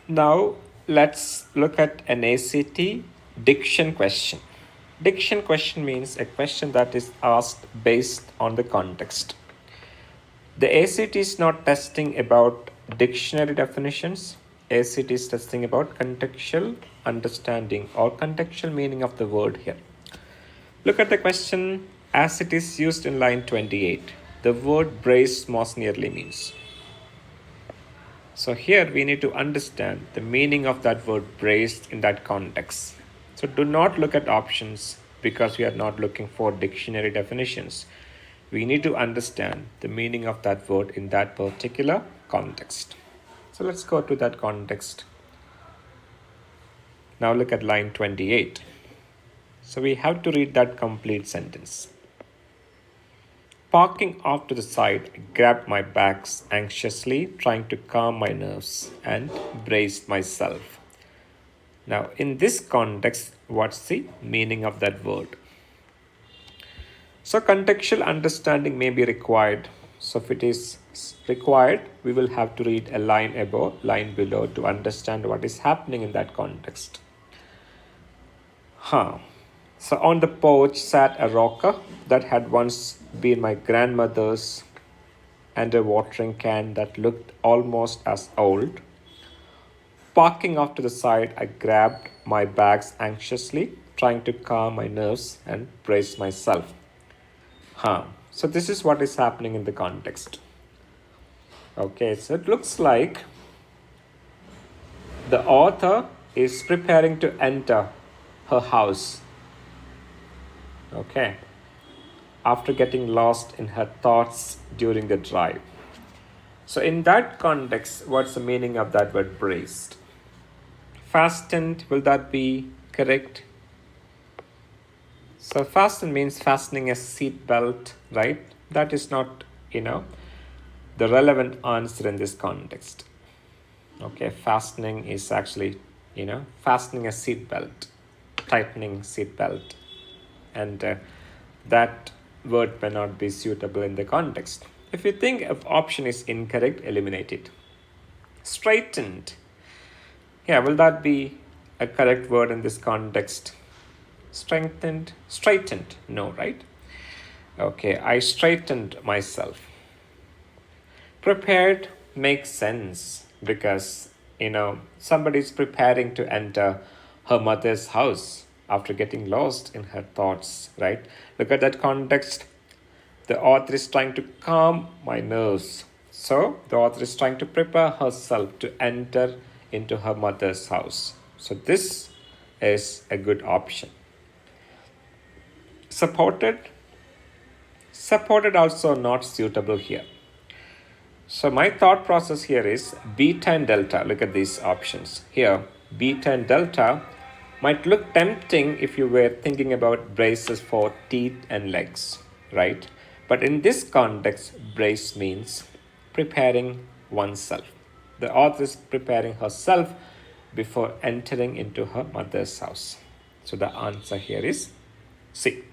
Now let's look at an ACT diction question. Diction question means a question that is asked based on the context. The ACT is not testing about dictionary definitions. ACT is testing about contextual understanding or contextual meaning of the word here. Look at the question as it is used in line 28. The word brace most nearly means. So here we need to understand the meaning of that word braced in that context. So do not look at options because we are not looking for dictionary definitions. We need to understand the meaning of that word in that particular context. So let's go to that context. Now look at line 28. So we have to read that complete sentence. Parking off to the side, I grabbed my bags anxiously, trying to calm my nerves and braced myself. Now, in this context, what's the meaning of that word? So, contextual understanding may be required. So, if it is required, we will have to read a line above, line below to understand what is happening in that context. So on the porch sat a rocker that had once been my grandmother's and a watering can that looked almost as old. Parking off to the side, I grabbed my bags anxiously, trying to calm my nerves and brace myself. So this is what is happening in the context. Okay, so it looks like the author is preparing to enter her house. Okay, after getting lost in her thoughts during the drive. So in that context, what's the meaning of that word braced? Fastened, will that be correct? So fasten means fastening a seat belt, right? That is not, the relevant answer in this context. Okay, fastening is actually, fastening a seat belt, tightening seat belt. And that word may not be suitable in the context. If you think if option is incorrect, eliminate it. Straightened. Yeah, will that be a correct word in this context? Straightened? No, right? Okay, I straightened myself. Prepared makes sense because, somebody is preparing to enter her mother's house after getting lost in her thoughts, right? Look at that context. The author is trying to calm my nerves. So the author is trying to prepare herself to enter into her mother's house. So this is a good option. Supported also not suitable here. So my thought process here is beta and delta. Look at these options. Here, beta and delta might look tempting if you were thinking about braces for teeth and legs, right? But in this context, brace means preparing oneself. The author is preparing herself before entering into her mother's house. So the answer here is C.